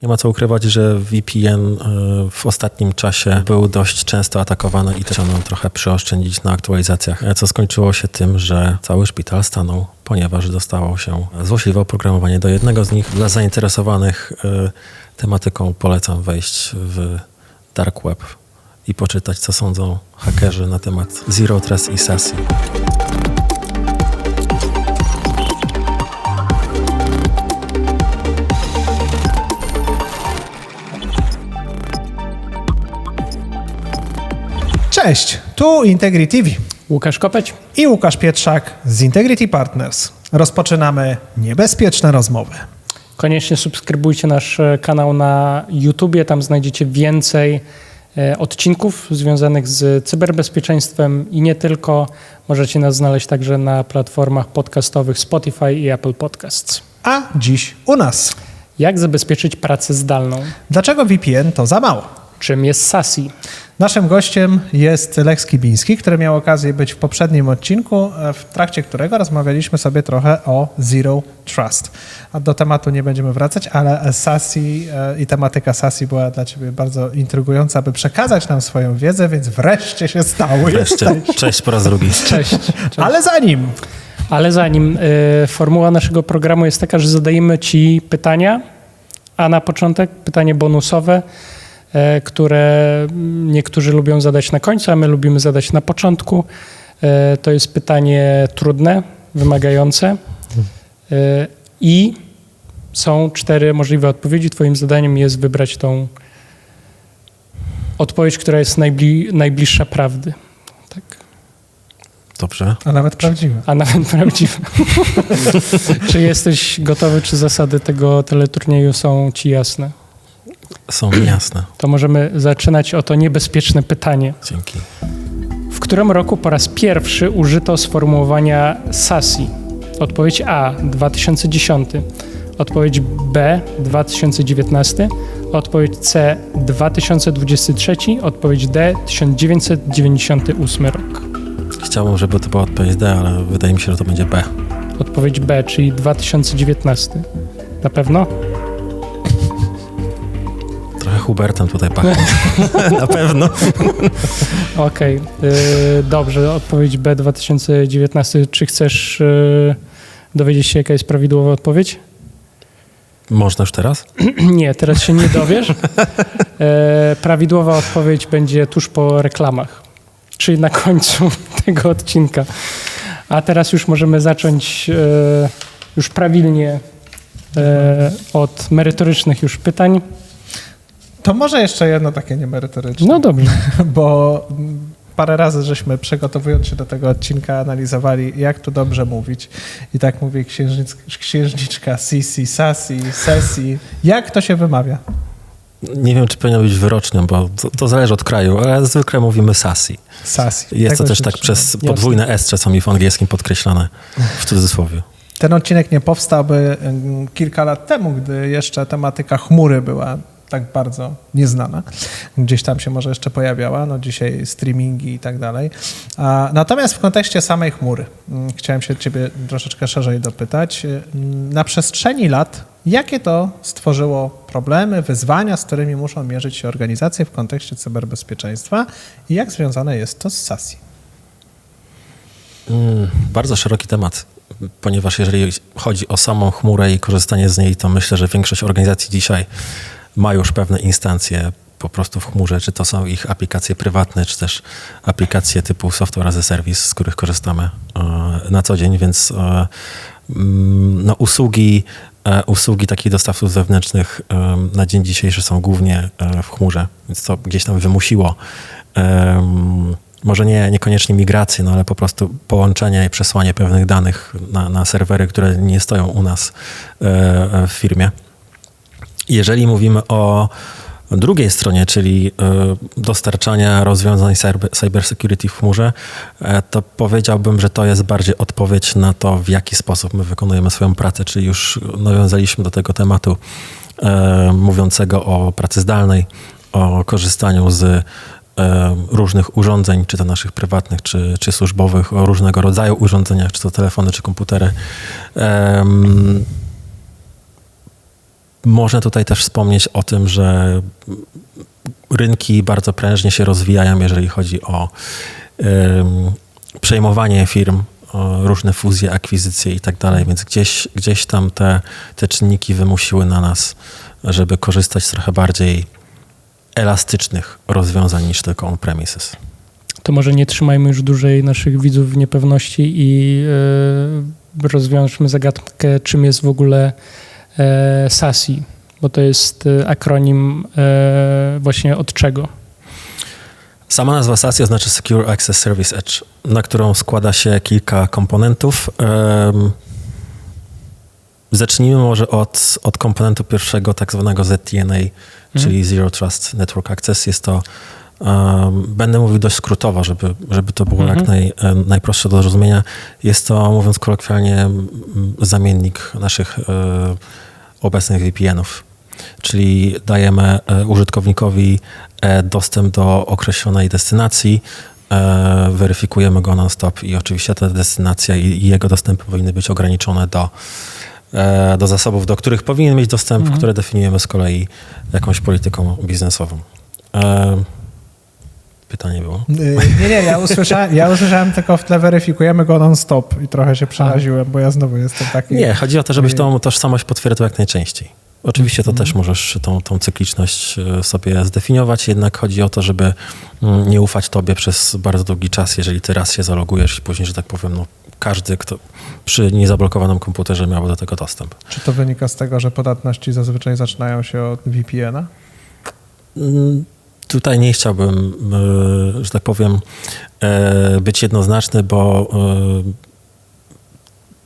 Nie ma co ukrywać, że VPN w ostatnim czasie był dość często atakowany i trzeba nam trochę przyoszczędzić na aktualizacjach, co skończyło się tym, że cały szpital stanął, ponieważ dostało się złośliwe oprogramowanie do jednego z nich. Dla zainteresowanych tematyką polecam wejść w Dark Web i poczytać, co sądzą hakerzy na temat Zero Trust i SASE. Cześć, tu Integrity TV. Łukasz Kopeć I Łukasz Pietrzak z Integrity Partners. Rozpoczynamy niebezpieczne rozmowy. Koniecznie subskrybujcie nasz kanał na YouTubie, tam znajdziecie więcej odcinków związanych z cyberbezpieczeństwem i nie tylko. Możecie nas znaleźć także na platformach podcastowych Spotify i Apple Podcasts. A dziś u nas. Jak zabezpieczyć pracę zdalną? Dlaczego VPN to za mało? Czym jest SASE? Naszym gościem jest Lech Skibiński, który miał okazję być w poprzednim odcinku, w trakcie którego rozmawialiśmy sobie trochę o Zero Trust. A do tematu nie będziemy wracać, ale SASE i tematyka SASE była dla Ciebie bardzo intrygująca, aby przekazać nam swoją wiedzę, więc wreszcie się stało. Cześć po raz drugi. Cześć. Ale zanim formuła naszego programu jest taka, że zadajemy Ci pytania, a na początek pytanie bonusowe, które niektórzy lubią zadać na końcu, a my lubimy zadać na początku. To jest pytanie trudne, wymagające i są 4 możliwe odpowiedzi. Twoim zadaniem jest wybrać tą odpowiedź, która jest najbliższa prawdy. Tak. Dobrze. A nawet prawdziwe. Czy jesteś gotowy, czy zasady tego teleturnieju są Ci jasne? Są mi jasne. To możemy zaczynać o to niebezpieczne pytanie. Dzięki. W którym roku po raz pierwszy użyto sformułowania SASE? Odpowiedź A 2010, odpowiedź B 2019, odpowiedź C 2023, odpowiedź D 1998 rok. Chciałbym, żeby to była odpowiedź D, ale wydaje mi się, że to będzie B. Odpowiedź B, czyli 2019. Na pewno? Trochę Hubertem tutaj pachnie. Na pewno. Okej. Dobrze, odpowiedź B 2019. Czy chcesz dowiedzieć się, jaka jest prawidłowa odpowiedź? Można już teraz? Nie, teraz się nie dowiesz. Prawidłowa odpowiedź będzie tuż po reklamach, czyli na końcu tego odcinka. A teraz już możemy zacząć już prawidłnie od merytorycznych już pytań. To może jeszcze jedno takie niemerytoryczne. No dobrze. Bo parę razy żeśmy przygotowując się do tego odcinka analizowali, jak tu dobrze mówić. I tak mówi księżniczka Sisi, Sasi, Sesi. Jak to się wymawia? Nie wiem, czy powinno być wyrocznią, bo to zależy od kraju, ale zwykle mówimy SASE. Sasi. Jest to też tak przez podwójne S czasami w angielskim podkreślane, w cudzysłowie. Ten odcinek nie powstałby kilka lat temu, gdy jeszcze tematyka chmury była tak bardzo nieznana. Gdzieś tam się może jeszcze pojawiała, no dzisiaj streamingi i tak dalej. Natomiast w kontekście samej chmury chciałem się Ciebie troszeczkę szerzej dopytać. Na przestrzeni lat, jakie to stworzyło problemy, wyzwania, z którymi muszą mierzyć się organizacje w kontekście cyberbezpieczeństwa i jak związane jest to z SASE? Bardzo szeroki temat, ponieważ jeżeli chodzi o samą chmurę i korzystanie z niej, to myślę, że większość organizacji dzisiaj ma już pewne instancje po prostu w chmurze, czy to są ich aplikacje prywatne, czy też aplikacje typu software as a service, z których korzystamy na co dzień, więc no, usługi takich dostawców zewnętrznych na dzień dzisiejszy są głównie w chmurze, więc to gdzieś tam wymusiło może niekoniecznie migrację, no ale po prostu połączenie i przesłanie pewnych danych na serwery, które nie stoją u nas w firmie. Jeżeli mówimy o drugiej stronie, czyli dostarczania rozwiązań cybersecurity w chmurze, to powiedziałbym, że to jest bardziej odpowiedź na to, w jaki sposób my wykonujemy swoją pracę, czyli już nawiązaliśmy do tego tematu mówiącego o pracy zdalnej, o korzystaniu z różnych urządzeń, czy to naszych prywatnych, czy służbowych, o różnego rodzaju urządzeniach, czy to telefony, czy komputery. Można tutaj też wspomnieć o tym, że rynki bardzo prężnie się rozwijają, jeżeli chodzi o przejmowanie firm, o różne fuzje, akwizycje i tak dalej, więc gdzieś tam te czynniki wymusiły na nas, żeby korzystać z trochę bardziej elastycznych rozwiązań niż tylko on-premises. To może nie trzymajmy już dłużej naszych widzów w niepewności i rozwiążmy zagadkę, czym jest w ogóle SASE, bo to jest akronim właśnie od czego? Sama nazwa SASE oznacza Secure Access Service Edge, na którą składa się kilka komponentów. Zacznijmy może od komponentu pierwszego, tak zwanego ZTNA, czyli Zero Trust Network Access. Jest to, będę mówił dość skrótowo, żeby to było jak najprostsze do zrozumienia. Jest to, mówiąc kolokwialnie, zamiennik naszych obecnych VPN-ów. Czyli dajemy użytkownikowi dostęp do określonej destynacji, weryfikujemy go non-stop i oczywiście ta destynacja i jego dostępy powinny być ograniczone do zasobów, do których powinien mieć dostęp, które definiujemy z kolei jakąś polityką biznesową. Pytanie było? Nie, ja usłyszałem tylko w tle weryfikujemy go non-stop i trochę się przeraziłem, bo ja znowu jestem taki... Nie, chodzi o to, żebyś tą tożsamość potwierdzał jak najczęściej. Oczywiście to też możesz tą cykliczność sobie zdefiniować, jednak chodzi o to, żeby nie ufać tobie przez bardzo długi czas, jeżeli ty raz się zalogujesz i później, że tak powiem, no, każdy, kto przy niezablokowanym komputerze miałby do tego dostęp. Czy to wynika z tego, że podatności zazwyczaj zaczynają się od VPN-a? Tutaj nie chciałbym, że tak powiem, być jednoznaczny, bo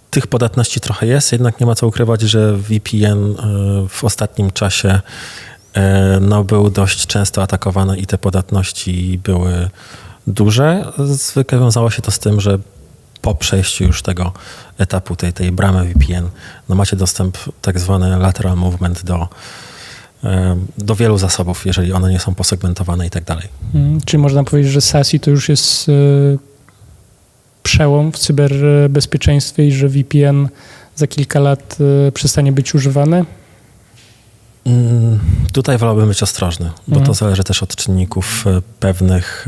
tych podatności trochę jest, jednak nie ma co ukrywać, że VPN w ostatnim czasie był dość często atakowany i te podatności były duże. Zwykle wiązało się to z tym, że po przejściu już tego etapu, tej bramy VPN, no macie dostęp, tak zwany lateral movement do wielu zasobów, jeżeli one nie są posegmentowane i tak dalej. Czyli można powiedzieć, że SASE to już jest przełom w cyberbezpieczeństwie i że VPN za kilka lat przestanie być używany? Tutaj wolałbym być ostrożny, bo to zależy też od czynników pewnych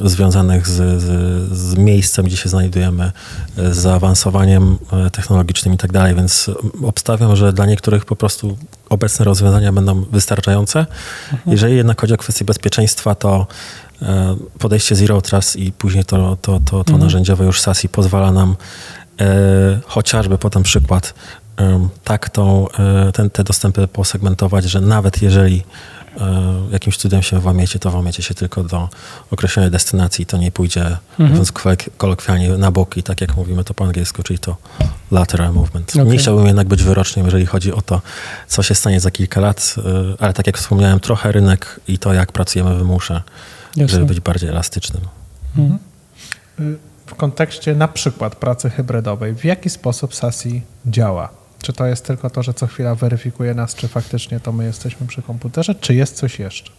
związanych z miejscem, gdzie się znajdujemy, z zaawansowaniem technologicznym i tak dalej, więc obstawiam, że dla niektórych po prostu obecne rozwiązania będą wystarczające. Jeżeli jednak chodzi o kwestię bezpieczeństwa, to podejście Zero Trust i później to narzędziowe już SASE pozwala nam chociażby potem przykład te dostępy posegmentować, że nawet jeżeli jakimś cudem się włamiecie, to włamiecie się tylko do określonej destynacji, to nie pójdzie, mówiąc kolokwialnie, na boki, tak jak mówimy to po angielsku, czyli to lateral movement. Okay. Nie chciałbym jednak być wyrocznym, jeżeli chodzi o to, co się stanie za kilka lat, ale tak jak wspomniałem, trochę rynek i to, jak pracujemy, wymusza, żeby być bardziej elastycznym. W kontekście na przykład pracy hybrydowej, w jaki sposób SASE działa? Czy to jest tylko to, że co chwila weryfikuje nas, czy faktycznie to my jesteśmy przy komputerze, czy jest coś jeszcze?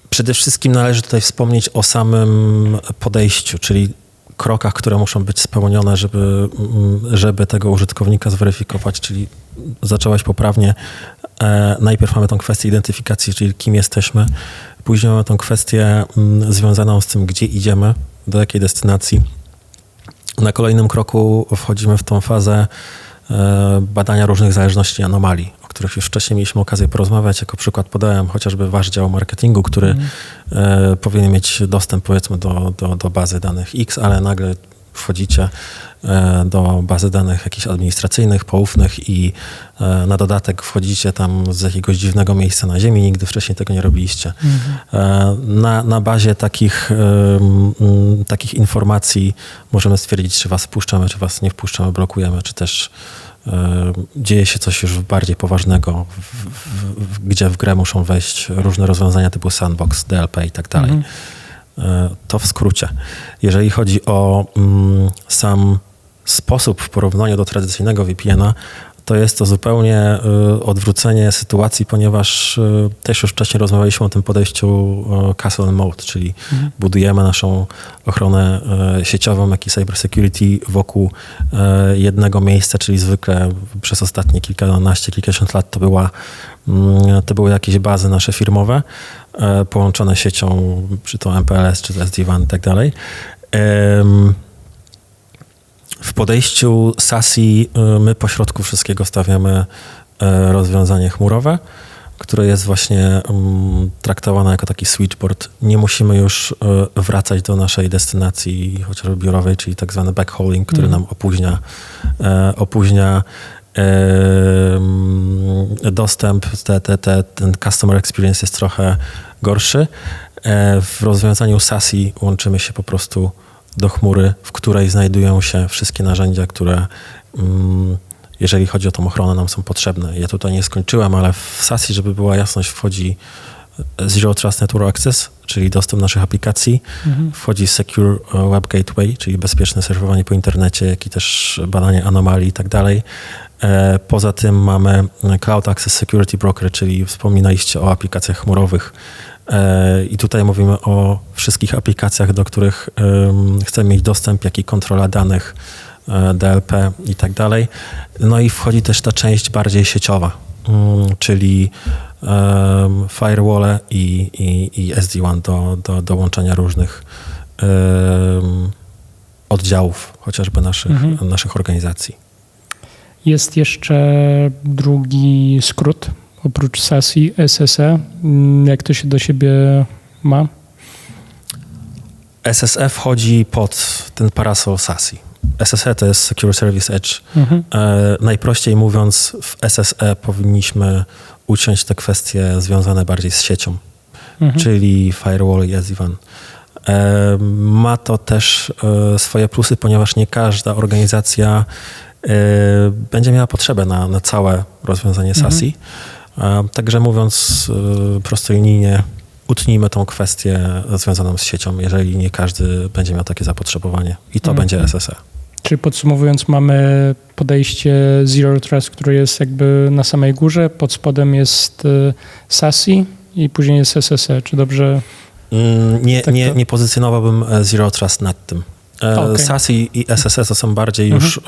Przede wszystkim należy tutaj wspomnieć o samym podejściu, czyli krokach, które muszą być spełnione, żeby tego użytkownika zweryfikować, czyli zaczęłaś poprawnie. Najpierw mamy tą kwestię identyfikacji, czyli kim jesteśmy, później mamy tą kwestię związaną z tym, gdzie idziemy, do jakiej destynacji. Na kolejnym kroku wchodzimy w tą fazę badania różnych zależności i anomalii, o których już wcześniej mieliśmy okazję porozmawiać. Jako przykład podałem chociażby wasz dział marketingu, który powinien mieć dostęp, powiedzmy, do bazy danych X, ale nagle wchodzicie do bazy danych jakichś administracyjnych, poufnych i na dodatek wchodzicie tam z jakiegoś dziwnego miejsca na ziemi, nigdy wcześniej tego nie robiliście. Na bazie takich informacji możemy stwierdzić, czy was wpuszczamy, czy was nie wpuszczamy, blokujemy, czy też dzieje się coś już bardziej poważnego, gdzie w grę muszą wejść różne rozwiązania typu sandbox, DLP i tak dalej. To w skrócie. Jeżeli chodzi o sam sposób w porównaniu do tradycyjnego VPN-a, to jest to zupełnie odwrócenie sytuacji, ponieważ też już wcześniej rozmawialiśmy o tym podejściu Castle Mode, czyli budujemy naszą ochronę sieciową, jak i cybersecurity wokół jednego miejsca, czyli zwykle przez ostatnie kilkadziesiąt lat to były jakieś bazy nasze firmowe, połączone siecią, czy to MPLS, czy to SD-WAN i tak dalej. W podejściu SASI my pośrodku wszystkiego stawiamy rozwiązanie chmurowe, które jest właśnie traktowane jako taki switchboard. Nie musimy już wracać do naszej destynacji chociażby biurowej, czyli tak zwany backhauling, który nam opóźnia dostęp, ten customer experience jest trochę gorszy. W rozwiązaniu SASI łączymy się po prostu do chmury, w której znajdują się wszystkie narzędzia, które jeżeli chodzi o tą ochronę, nam są potrzebne. Ja tutaj nie skończyłem, ale w SASI, żeby była jasność, wchodzi Zero Trust Network Access, czyli dostęp naszych aplikacji, wchodzi Secure Web Gateway, czyli bezpieczne serwowanie po internecie, jak i też badanie anomalii i tak dalej. Poza tym mamy Cloud Access Security Broker, czyli wspominaliście o aplikacjach chmurowych. I tutaj mówimy o wszystkich aplikacjach, do których chcemy mieć dostęp, jak i kontrola danych, DLP i tak dalej. No i wchodzi też ta część bardziej sieciowa, czyli firewall i SD-WAN do łączenia różnych oddziałów, chociażby naszych organizacji. Jest jeszcze drugi skrót, oprócz SASI, SSE. Jak to się do siebie ma? SSE wchodzi pod ten parasol SASI. SSE to jest Secure Service Edge. Najprościej mówiąc, w SSE powinniśmy uciąć te kwestie związane bardziej z siecią, czyli firewall i SD-WAN. Ma to też swoje plusy, ponieważ nie każda organizacja będzie miała potrzebę na całe rozwiązanie SASI. Także mówiąc prostolinijnie, utnijmy tą kwestię związaną z siecią, jeżeli nie każdy będzie miał takie zapotrzebowanie. I to będzie SSE. Czyli podsumowując, mamy podejście Zero Trust, które jest jakby na samej górze, pod spodem jest SASI i później jest SSE. Czy dobrze? Nie pozycjonowałbym Zero Trust nad tym. SASI i SSE to są bardziej już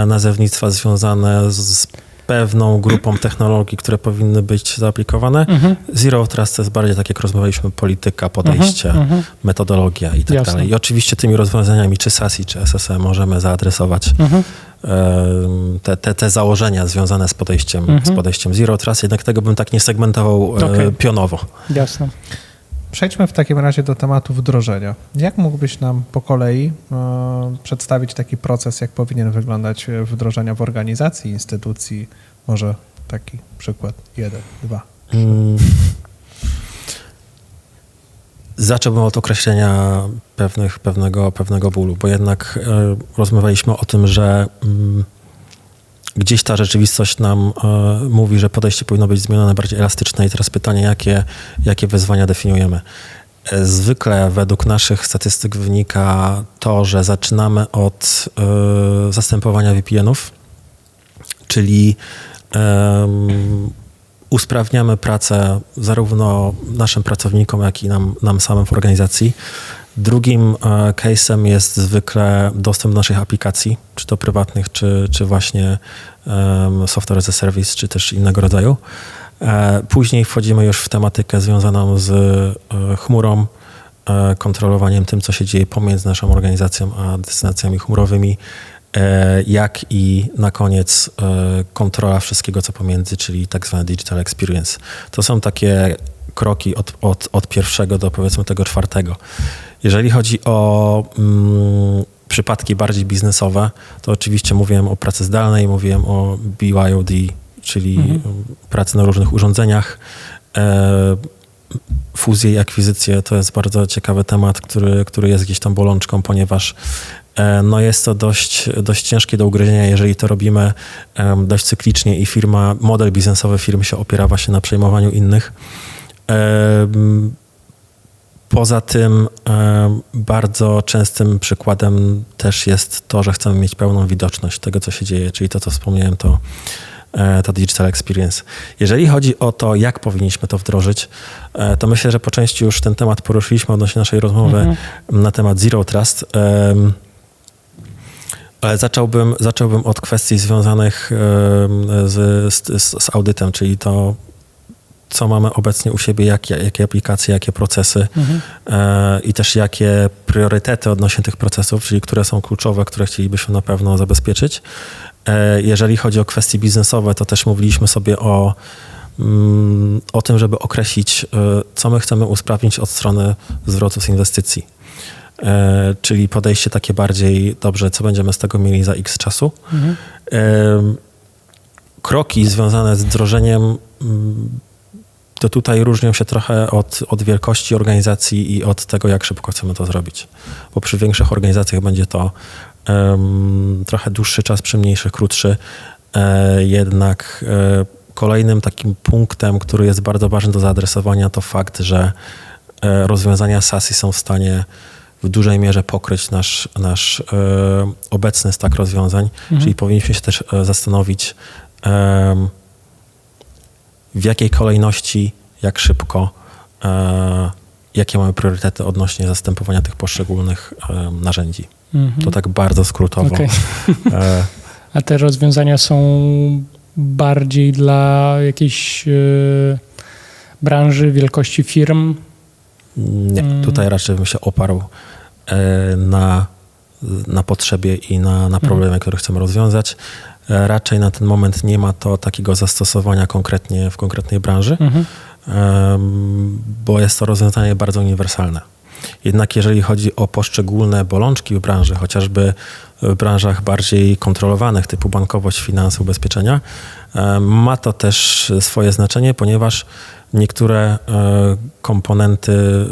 nazewnictwa związane z pewną grupą technologii, które powinny być zaaplikowane. Zero Trust to jest bardziej, tak jak rozmawialiśmy, polityka, podejście, metodologia i tak dalej. I oczywiście tymi rozwiązaniami, czy SASI, czy SSE możemy zaadresować te założenia związane z podejściem Zero Trust, jednak tego bym tak nie segmentował pionowo. Jasne. Przejdźmy w takim razie do tematu wdrożenia. Jak mógłbyś nam po kolei przedstawić taki proces, jak powinien wyglądać wdrożenia w organizacji, instytucji? Może taki przykład 1, 2. Zacząłbym od określenia pewnego bólu, bo jednak rozmawialiśmy o tym, że gdzieś ta rzeczywistość nam mówi, że podejście powinno być zmienione, bardziej elastyczne i teraz pytanie, jakie wyzwania definiujemy. Zwykle według naszych statystyk wynika to, że zaczynamy od zastępowania VPN-ów, czyli usprawniamy pracę zarówno naszym pracownikom, jak i nam samym w organizacji. Drugim case'em jest zwykle dostęp do naszych aplikacji, czy to prywatnych, czy właśnie software as a service, czy też innego rodzaju. Później wchodzimy już w tematykę związaną z chmurą, kontrolowaniem tym, co się dzieje pomiędzy naszą organizacją a destynacjami chmurowymi, jak i na koniec kontrola wszystkiego, co pomiędzy, czyli tak zwany digital experience. To są takie kroki od pierwszego do powiedzmy tego 4. Jeżeli chodzi o przypadki bardziej biznesowe, to oczywiście mówiłem o pracy zdalnej, mówiłem o BYOD, czyli pracy na różnych urządzeniach. Fuzje i akwizycje to jest bardzo ciekawy temat, który jest gdzieś tam bolączką, ponieważ jest to dość ciężkie do ugryzienia, jeżeli to robimy dość cyklicznie i model biznesowy firmy się opiera właśnie na przejmowaniu innych. Poza tym bardzo częstym przykładem też jest to, że chcemy mieć pełną widoczność tego, co się dzieje, czyli to, co wspomniałem, to digital experience. Jeżeli chodzi o to, jak powinniśmy to wdrożyć, to myślę, że po części już ten temat poruszyliśmy odnośnie naszej rozmowy na temat Zero Trust. Ale zacząłbym od kwestii związanych z audytem, czyli to, co mamy obecnie u siebie, jakie aplikacje, jakie procesy i też jakie priorytety odnośnie tych procesów, czyli które są kluczowe, które chcielibyśmy na pewno zabezpieczyć. Jeżeli chodzi o kwestie biznesowe, to też mówiliśmy sobie o tym, żeby określić, co my chcemy usprawnić od strony zwrotu z inwestycji. Czyli podejście takie bardziej, dobrze, co będziemy z tego mieli za x czasu. Kroki związane z wdrożeniem to tutaj różnią się trochę od wielkości organizacji i od tego, jak szybko chcemy to zrobić. Bo przy większych organizacjach będzie to trochę dłuższy czas, przy mniejszych krótszy. Jednak kolejnym takim punktem, który jest bardzo ważny do zaadresowania, to fakt, że rozwiązania SASI są w stanie w dużej mierze pokryć nasz obecny stack rozwiązań, czyli powinniśmy się też zastanowić, w jakiej kolejności, jak szybko, jakie mamy priorytety odnośnie zastępowania tych poszczególnych narzędzi. To tak bardzo skrótowo. Okay. A te rozwiązania są bardziej dla jakiejś branży, wielkości firm? Nie, tutaj raczej bym się oparł na potrzebie i na problemy, które chcemy rozwiązać. Raczej na ten moment nie ma to takiego zastosowania konkretnie w konkretnej branży, bo jest to rozwiązanie bardzo uniwersalne. Jednak jeżeli chodzi o poszczególne bolączki w branży, chociażby w branżach bardziej kontrolowanych typu bankowość, finanse, ubezpieczenia, ma to też swoje znaczenie, ponieważ niektóre komponenty,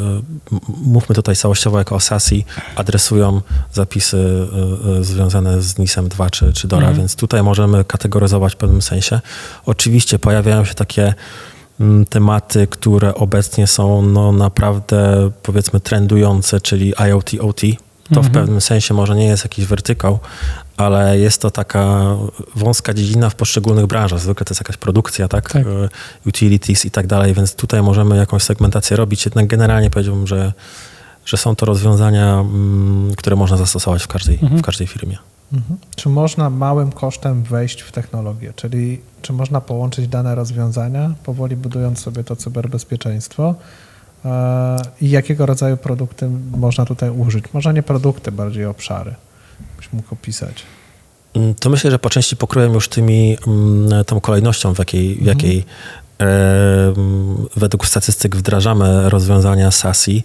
mówmy tutaj całościowo jako o SASI, adresują zapisy związane z NIS-em 2 czy DORA, więc tutaj możemy kategoryzować w pewnym sensie. Oczywiście pojawiają się takie tematy, które obecnie są naprawdę, powiedzmy, trendujące, czyli IoT, OT. To w pewnym sensie może nie jest jakiś wertykał, ale jest to taka wąska dziedzina w poszczególnych branżach. Zwykle to jest jakaś produkcja, tak? Utilities i tak dalej, więc tutaj możemy jakąś segmentację robić. Jednak generalnie powiedziałbym, że są to rozwiązania, które można zastosować w każdej firmie. Czy można małym kosztem wejść w technologię? Czyli czy można połączyć dane rozwiązania, powoli budując sobie to cyberbezpieczeństwo? I jakiego rodzaju produkty można tutaj użyć? Może nie produkty, bardziej obszary. Byś mógł opisać. To myślę, że po części pokryłem już tą kolejnością, w jakiej według statystyk wdrażamy rozwiązania SASI.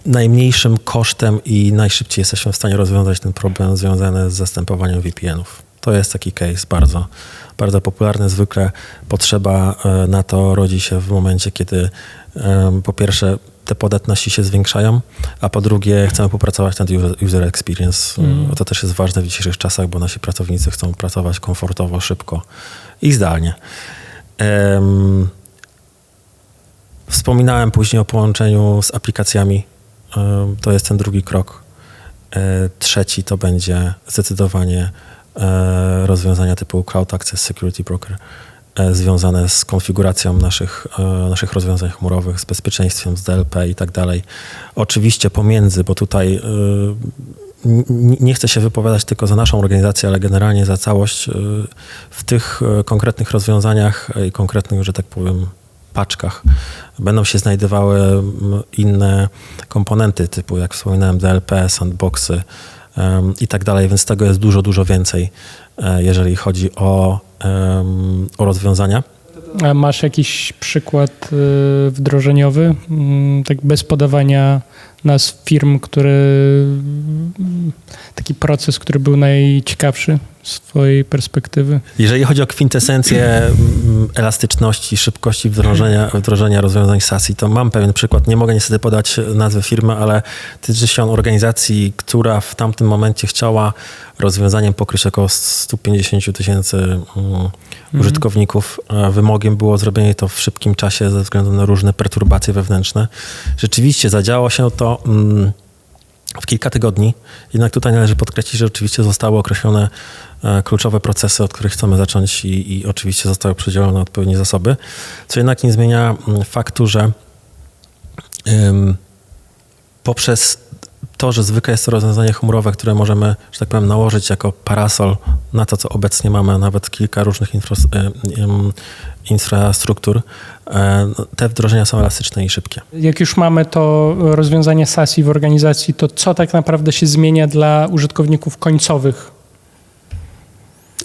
Najmniejszym kosztem i najszybciej jesteśmy w stanie rozwiązać ten problem związany z zastępowaniem VPN-ów. To jest taki case bardzo, bardzo popularny. Zwykle potrzeba na to rodzi się w momencie, kiedy po pierwsze te podatności się zwiększają, a po drugie chcemy popracować nad user experience. To też jest ważne w dzisiejszych czasach, bo nasi pracownicy chcą pracować komfortowo, szybko i zdalnie. Wspominałem później o połączeniu z aplikacjami. To jest ten drugi krok. Trzeci to będzie zdecydowanie rozwiązania typu Cloud Access Security Broker związane z konfiguracją naszych rozwiązań chmurowych, z bezpieczeństwem, z DLP i tak dalej. Oczywiście pomiędzy, bo tutaj nie chcę się wypowiadać tylko za naszą organizację, ale generalnie za całość w tych konkretnych rozwiązaniach i konkretnych, że tak powiem, paczkach będą się znajdowały inne komponenty typu, jak wspominałem, DLP, sandboxy i tak dalej, więc tego jest dużo, dużo więcej, jeżeli chodzi o rozwiązania. A masz jakiś przykład wdrożeniowy, tak bez podawania nazw firm, taki proces, który był najciekawszy z twojej perspektywy? Jeżeli chodzi o kwintesencję elastyczności, szybkości wdrożenia rozwiązań SASI, to mam pewien przykład. Nie mogę niestety podać nazwy firmy, ale tyczy się on organizacji, która w tamtym momencie chciała rozwiązaniem pokryć około 150 000 użytkowników. Wymogiem było zrobienie to w szybkim czasie ze względu na różne perturbacje wewnętrzne. Rzeczywiście zadziało się to w kilka tygodni. Jednak tutaj należy podkreślić, że oczywiście zostały określone kluczowe procesy, od których chcemy zacząć i oczywiście zostały przydzielone odpowiednie zasoby, co jednak nie zmienia faktu, że poprzez to, że zwykle jest to rozwiązanie chmurowe, które możemy, że tak powiem, nałożyć jako parasol na to, co obecnie mamy, a nawet kilka różnych infrastruktur, te wdrożenia są elastyczne i szybkie. Jak już mamy to rozwiązanie SASI w organizacji, to co tak naprawdę się zmienia dla użytkowników końcowych?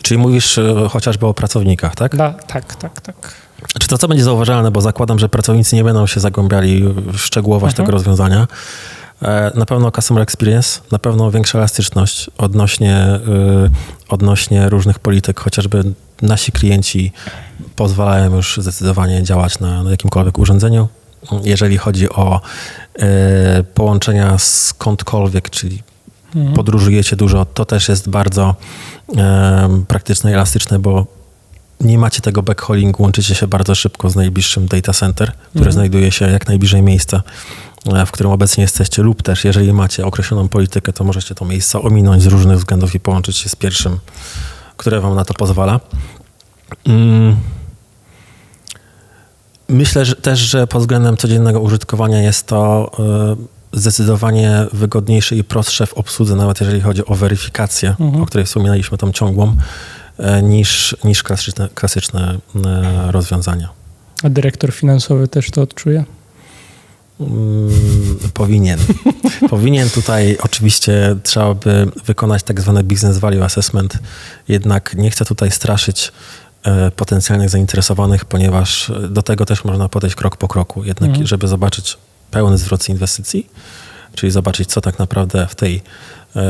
Czyli mówisz chociażby o pracownikach, tak? Tak. Czy to co będzie zauważalne, bo zakładam, że pracownicy nie będą się zagłębiali w szczegółowość tego rozwiązania. Na pewno customer experience, na pewno większa elastyczność odnośnie różnych polityk, chociażby nasi klienci pozwalają już zdecydowanie działać na jakimkolwiek urządzeniu. Jeżeli chodzi o połączenia skądkolwiek, czyli podróżujecie dużo, to też jest bardzo praktyczne i elastyczne, bo nie macie tego backhaulingu, łączycie się bardzo szybko z najbliższym data center, które znajduje się jak najbliżej miejsca, w którym obecnie jesteście, lub też jeżeli macie określoną politykę, to możecie to miejsce ominąć z różnych względów i połączyć się z pierwszym, które wam na to pozwala. Myślę że też, że pod względem codziennego użytkowania jest to zdecydowanie wygodniejsze i prostsze w obsłudze, nawet jeżeli chodzi o weryfikację, o której wspominaliśmy, tą ciągłą, niż klasyczne rozwiązania. A dyrektor finansowy też to odczuje? Powinien. Powinien. Tutaj oczywiście trzeba by wykonać tak zwany business value assessment, jednak nie chcę tutaj straszyć potencjalnych zainteresowanych, ponieważ do tego też można podejść krok po kroku, jednak żeby zobaczyć pełny zwrot inwestycji, czyli zobaczyć, co tak naprawdę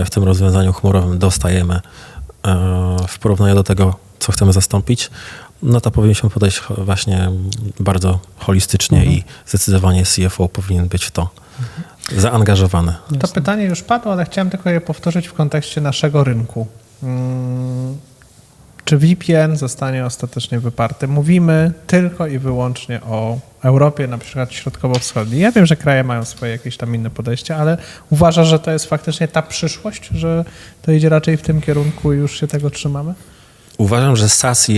w tym rozwiązaniu chmurowym dostajemy w porównaniu do tego, co chcemy zastąpić, no to powinniśmy podejść właśnie bardzo holistycznie i zdecydowanie CFO powinien być w to zaangażowany. To pytanie już padło, ale chciałem tylko je powtórzyć w kontekście naszego rynku. Czy VPN zostanie ostatecznie wyparty? Mówimy tylko i wyłącznie o Europie, na przykład środkowo-wschodniej. Ja wiem, że kraje mają swoje jakieś tam inne podejście, ale uważasz, że to jest faktycznie ta przyszłość, że to idzie raczej w tym kierunku i już się tego trzymamy? Uważam, że SASI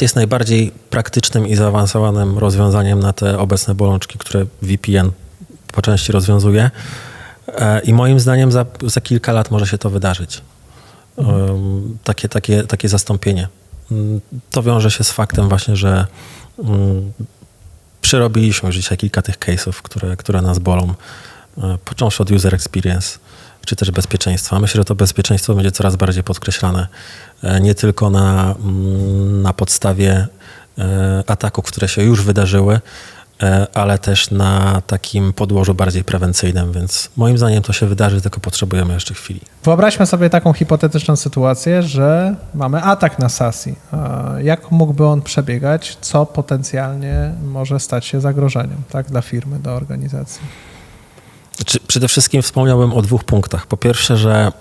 jest najbardziej praktycznym i zaawansowanym rozwiązaniem na te obecne bolączki, które VPN po części rozwiązuje. I moim zdaniem za kilka lat może się to wydarzyć. Takie zastąpienie. To wiąże się z faktem właśnie, że przerobiliśmy już dzisiaj kilka tych case'ów, które nas bolą, począwszy od user experience, czy też bezpieczeństwa. Myślę, że to bezpieczeństwo będzie coraz bardziej podkreślane, nie tylko na podstawie ataków, które się już wydarzyły, ale też na takim podłożu bardziej prewencyjnym, więc moim zdaniem to się wydarzy, tylko potrzebujemy jeszcze chwili. Wyobraźmy sobie taką hipotetyczną sytuację, że mamy atak na SASI. Jak mógłby on przebiegać? Co potencjalnie może stać się zagrożeniem, tak, dla firmy, dla organizacji? Przede wszystkim wspomniałbym o 2 punktach. Po pierwsze, że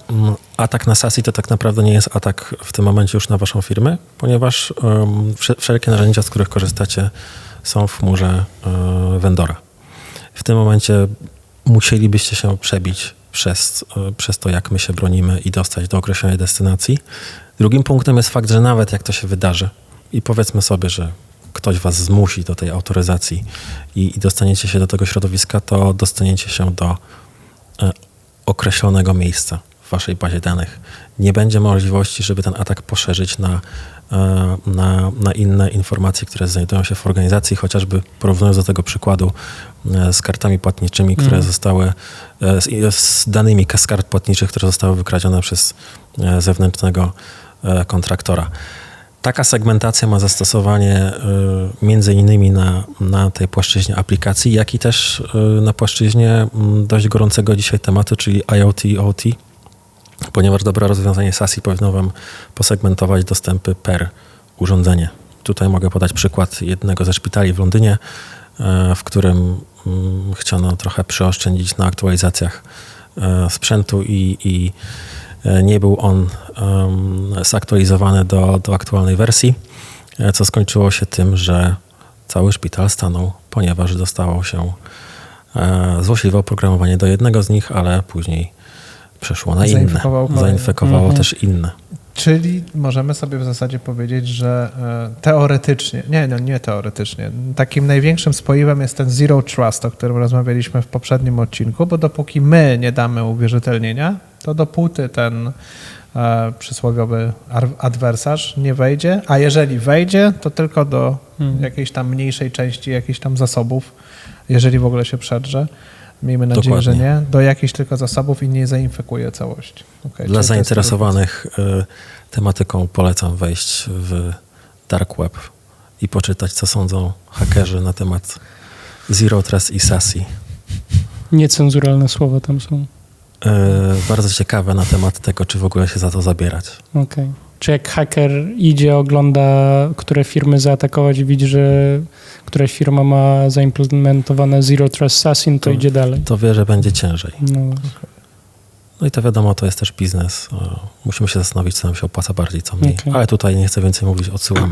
atak na SASI to tak naprawdę nie jest atak w tym momencie już na waszą firmę, ponieważ wszelkie narzędzia, z których korzystacie, są w chmurze vendora. W tym momencie musielibyście się przebić przez to, jak my się bronimy i dostać do określonej destynacji. Drugim punktem jest fakt, że nawet jak to się wydarzy i powiedzmy sobie, że ktoś was zmusi do tej autoryzacji i dostaniecie się do tego środowiska, to dostaniecie się do określonego miejsca w waszej bazie danych. Nie będzie możliwości, żeby ten atak poszerzyć na inne informacje, które znajdują się w organizacji, chociażby porównując do tego przykładu z kartami płatniczymi, które zostały, z danymi z kart płatniczych, które zostały wykradzione przez zewnętrznego kontraktora. Taka segmentacja ma zastosowanie między innymi na tej płaszczyźnie aplikacji, jak i też na płaszczyźnie dość gorącego dzisiaj tematu, czyli IoT i OT, ponieważ dobre rozwiązanie SASI powinno wam posegmentować dostępy per urządzenie. Tutaj mogę podać przykład jednego ze szpitali w Londynie, w którym chciano trochę przyoszczędzić na aktualizacjach sprzętu i nie był on zaktualizowany do aktualnej wersji, co skończyło się tym, że cały szpital stanął, ponieważ dostało się złośliwe oprogramowanie do jednego z nich, ale później przeszło na inne. Zainfekowało też inne. Czyli możemy sobie w zasadzie powiedzieć, że teoretycznie, nie teoretycznie, takim największym spoiwem jest ten Zero Trust, o którym rozmawialiśmy w poprzednim odcinku, bo dopóki my nie damy uwierzytelnienia, to dopóty ten przysłowiowy adwersarz nie wejdzie, a jeżeli wejdzie, to tylko do jakiejś tam mniejszej części jakichś tam zasobów, jeżeli w ogóle się przedrze. Miejmy nadzieję, Dokładnie. że nie. Do jakichś tylko zasobów i nie zainfekuje całości. Okay, Dla zainteresowanych tematyką polecam wejść w Dark Web i poczytać, co sądzą hakerzy na temat Zero Trust i SASE. Niecenzuralne słowa tam są. Bardzo ciekawe na temat tego, czy w ogóle się za to zabierać. Okej. Czy jak haker idzie, ogląda, które firmy zaatakować, widzi, że któraś firma ma zaimplementowane Zero Trust SASE, to idzie dalej. To wie, że będzie ciężej. No. No i to wiadomo, to jest też biznes. Musimy się zastanowić, co nam się opłaca bardziej, co mniej. Okay. Ale tutaj nie chcę więcej mówić, odsyłam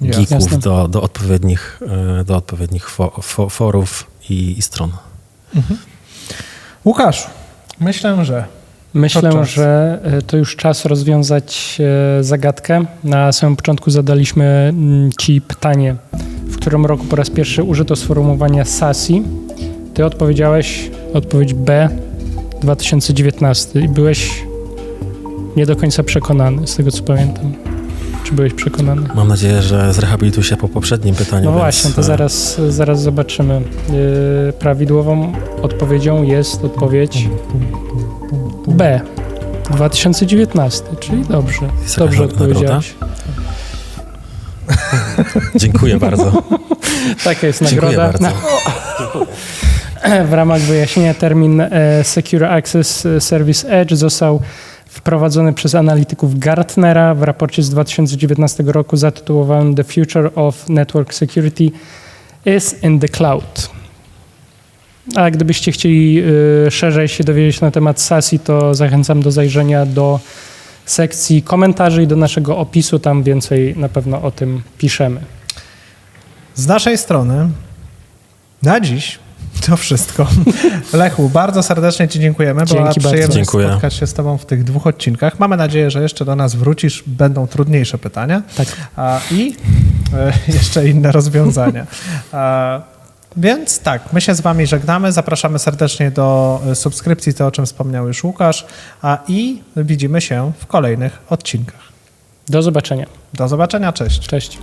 geeków Jasne. do odpowiednich forów i stron. Łukasz, myślę, że że to już czas rozwiązać zagadkę. Na samym początku zadaliśmy Ci pytanie, w którym roku po raz pierwszy użyto sformułowania SASE. Ty odpowiedziałeś odpowiedź B, 2019 i byłeś nie do końca przekonany, z tego co pamiętam. Czy byłeś przekonany? Mam nadzieję, że zrehabilituj się po poprzednim pytaniu. No właśnie, to zaraz zobaczymy. Prawidłową odpowiedzią jest odpowiedź B, 2019, czyli dobrze. Dobrze odpowiedziałeś. Dziękuję bardzo. Taka jest Dziękuję nagroda. bardzo. W ramach wyjaśnienia termin Secure Access Service Edge został wprowadzony przez analityków Gartnera w raporcie z 2019 roku zatytułowanym The Future of Network Security is in the Cloud. A gdybyście chcieli szerzej się dowiedzieć na temat SASE, to zachęcam do zajrzenia do sekcji komentarzy i do naszego opisu. Tam więcej na pewno o tym piszemy. z naszej strony na dziś to wszystko. Lechu, bardzo serdecznie Ci dziękujemy. Była Dzięki bardzo. przyjemność Dziękuję. spotkać się z Tobą w tych 2 odcinkach. Mamy nadzieję, że jeszcze do nas wrócisz. Będą trudniejsze pytania Tak. i jeszcze inne rozwiązania. Więc tak, my się z Wami żegnamy. Zapraszamy serdecznie do subskrypcji, to o czym wspomniał już Łukasz, i widzimy się w kolejnych odcinkach. Do zobaczenia. Do zobaczenia, cześć. Cześć.